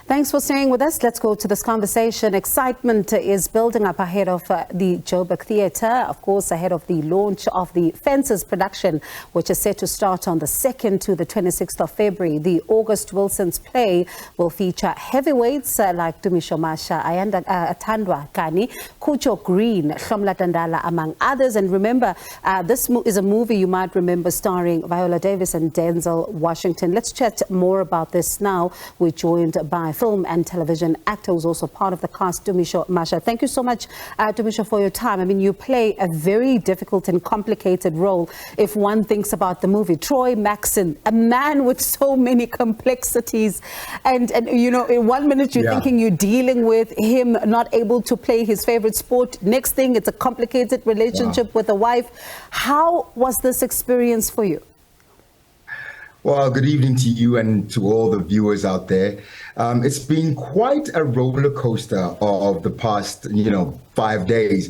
Thanks for staying with us. Let's go to this conversation. Excitement is building up ahead of the Joburg Theatre, of course, ahead of the launch of the Fences production, which is set to start on the 2nd to the 26th of February. The August Wilson's play will feature heavyweights like Tumisho Masha, Ayanda Kani, Khutjo Green, Hlomla Dandala, among others. And remember, this is a movie you might remember starring Viola and Denzel Washington. Let's chat more about this now. We're joined by film and television actor who's also part of the cast, Tumisho Masha. Thank you so much, Tumisho, for your time. I mean, you play a very difficult and complicated role if one thinks about the movie. Troy Maxson, a man with so many complexities. And you know, in 1 minute you're thinking you're dealing with him not able to play his favorite sport. Next thing, it's a complicated relationship with a wife. How was this experience for you? Well, good evening to you and to all the viewers out there. It's been quite a roller coaster of the past, 5 days.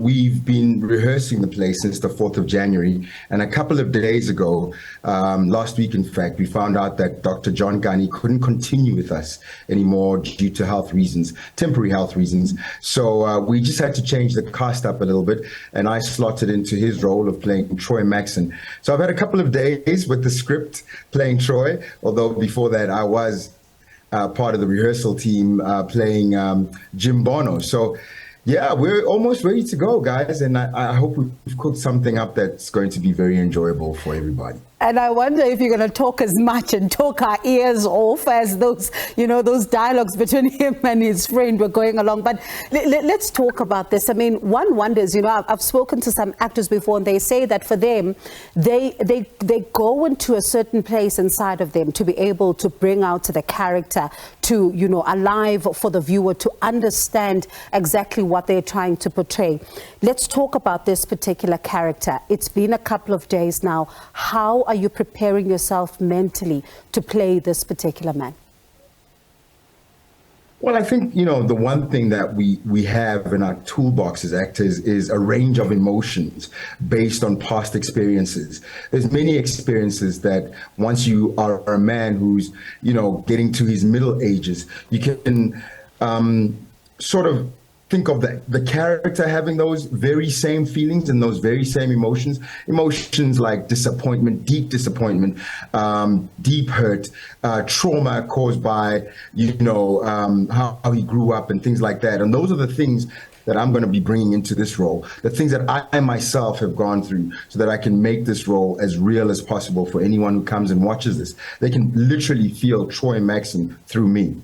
We've been rehearsing the play since the 4th of January. And a couple of days ago, last week, in fact, we found out that Dr. Ayanda Kani couldn't continue with us anymore due to health reasons, temporary health reasons. So we just had to change the cast up a little bit. And I slotted into his role of playing Troy Maxson. So I've had a couple of days with the script playing Troy, although before that I was part of the rehearsal team playing Jim Bono. So yeah, we're almost ready to go, guys. And I hope we've cooked something up that's going to be very enjoyable for everybody. And I wonder if you're going to talk as much and talk our ears off as those, those dialogues between him and his friend were going along. But let's talk about this. I mean, one wonders, I've spoken to some actors before, and they say that for them, they go into a certain place inside of them to be able to bring out the character, to, alive for the viewer to understand exactly what they're trying to portray. Let's talk about this particular character. It's been a couple of days now. How are you preparing yourself mentally to play this particular man? Well, I think, the one thing that we have in our toolbox as actors is a range of emotions based on past experiences. There's many experiences that once you are a man who's, getting to his middle ages, you can sort of think of the character having those very same feelings and those very same emotions like disappointment, deep hurt, trauma caused by, how he grew up and things like that. And those are the things that I'm going to be bringing into this role, the things that I myself have gone through, so that I can make this role as real as possible for anyone who comes and watches this. They can literally feel Troy Maxson through me.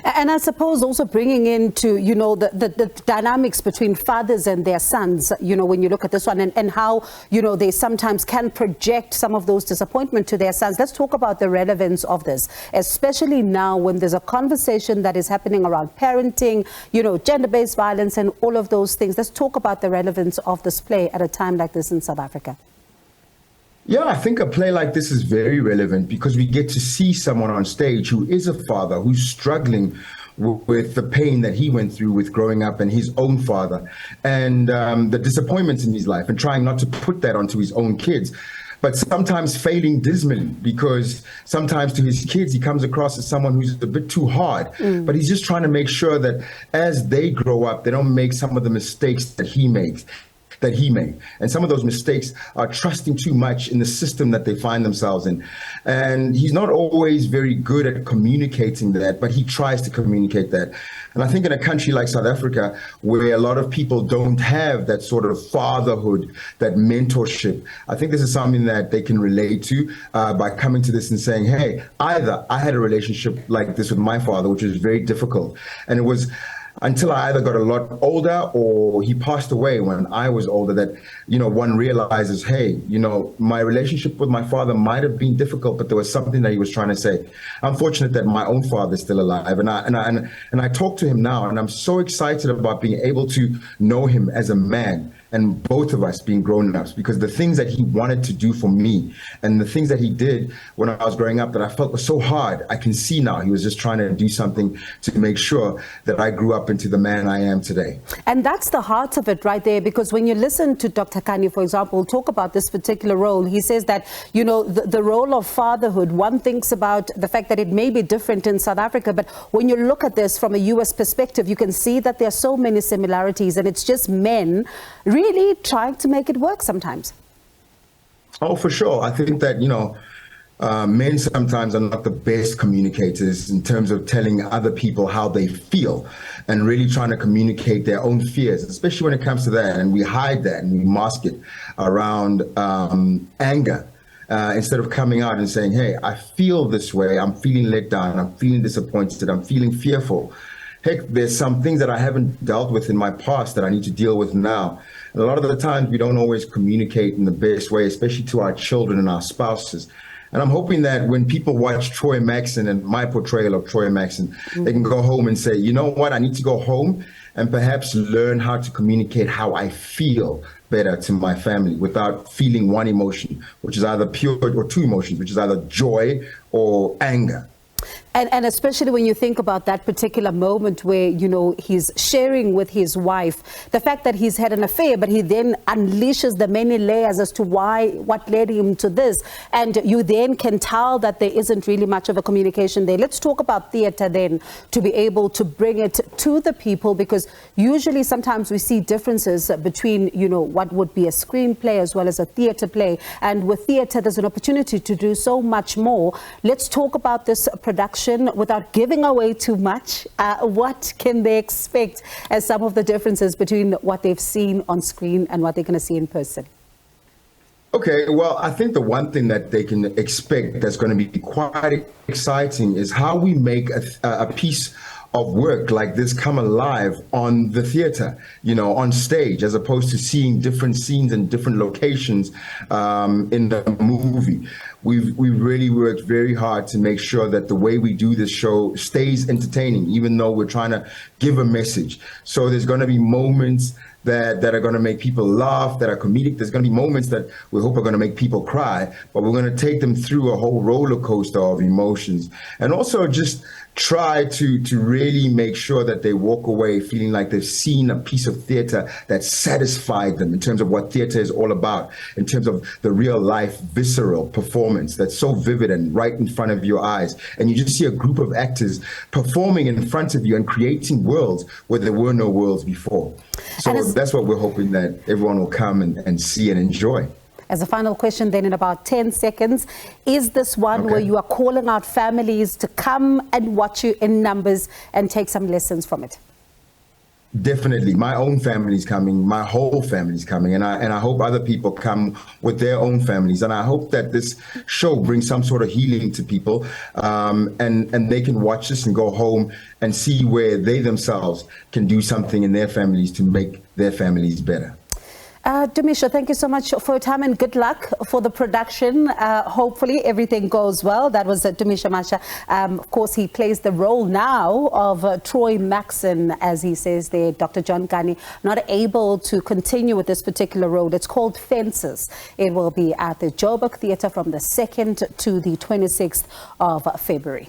And I suppose also bringing into, the dynamics between fathers and their sons, when you look at this one, and how, they sometimes can project some of those disappointment to their sons. Let's talk about the relevance of this, especially now when there's a conversation that is happening around parenting, gender-based violence and all of those things. Let's talk about the relevance of this play at a time like this in South Africa. Yeah, I think a play like this is very relevant because we get to see someone on stage who is a father who's struggling with the pain that he went through with growing up and his own father, and the disappointments in his life, and trying not to put that onto his own kids, but sometimes failing dismally, because sometimes to his kids he comes across as someone who's a bit too hard. But he's just trying to make sure that as they grow up, they don't make some of the mistakes that he made. And some of those mistakes are trusting too much in the system that they find themselves in. And he's not always very good at communicating that, but he tries to communicate that. And I think in a country like South Africa, where a lot of people don't have that sort of fatherhood, that mentorship, I think this is something that they can relate to by coming to this and saying, hey, either I had a relationship like this with my father, which was very difficult, and it was until I either got a lot older or he passed away when I was older that, one realizes, hey, my relationship with my father might have been difficult, but there was something that he was trying to say. I'm fortunate that my own father is still alive. And I talk to him now, and I'm so excited about being able to know him as a man and both of us being grown-ups, because the things that he wanted to do for me and the things that he did when I was growing up that I felt was so hard, I can see now he was just trying to do something to make sure that I grew up into the man I am today. And that's the heart of it right there, because when you listen to Dr. Kani, for example, talk about this particular role, he says that, you know, the role of fatherhood, one thinks about the fact that it may be different in South Africa, but when you look at this from a US perspective, you can see that there are so many similarities, and it's just men really trying to make it work sometimes. Oh, for sure. I think that, you know, men sometimes are not the best communicators in terms of telling other people how they feel and really trying to communicate their own fears, especially when it comes to that. And we hide that and we mask it around anger. Instead of coming out and saying, hey, I feel this way, I'm feeling let down, I'm feeling disappointed, I'm feeling fearful. Heck, there's some things that I haven't dealt with in my past that I need to deal with now. And a lot of the times we don't always communicate in the best way, especially to our children and our spouses. And I'm hoping that when people watch Troy Maxson and my portrayal of Troy Maxson, they can go home and say, you know what, I need to go home and perhaps learn how to communicate how I feel better to my family without feeling one emotion, which is either pure, or two emotions, which is either joy or anger. And especially when you think about that particular moment where, you know, he's sharing with his wife the fact that he's had an affair, but he then unleashes the many layers as to what led him to this. And you then can tell that there isn't really much of a communication there. Let's talk about theatre then, to be able to bring it to the people, because usually sometimes we see differences between, you know, what would be a screenplay as well as a theatre play. And with theatre, there's an opportunity to do so much more. Let's talk about this production without giving away too much. What can they expect as some of the differences between what they've seen on screen and what they're going to see in person? Okay, well, I think the one thing that they can expect that's going to be quite exciting is how we make a piece of work like this come alive on the theater, you know, on stage, as opposed to seeing different scenes and different locations in the movie. We've really worked very hard to make sure that the way we do this show stays entertaining, even though we're trying to give a message. So there's going to be moments that are going to make people laugh, that are comedic. There's going to be moments that we hope are going to make people cry, but we're going to take them through a whole roller coaster of emotions. And also just try to really make sure that they walk away feeling like they've seen a piece of theater that satisfied them in terms of what theater is all about, in terms of the real life, visceral performance that's so vivid and right in front of your eyes. And you just see a group of actors performing in front of you and creating worlds where there were no worlds before. So that's what we're hoping that everyone will come and see and enjoy. As a final question then, in about 10 seconds, is this one where you are calling out families to come and watch you in numbers and take some lessons from it? Definitely. My own family's coming, my whole family's coming, and I hope other people come with their own families. And I hope that this show brings some sort of healing to people, and they can watch this and go home and see where they themselves can do something in their families to make their families better. Tumisho, thank you so much for your time and good luck for the production. Hopefully everything goes well. That was Tumisho Masha. Of course, he plays the role now of Troy Maxson, as he says there. Dr. John Kani, not able to continue with this particular role. It's called ofFences. It will be at the Joburg Theatre from the 2nd to the 26th of February.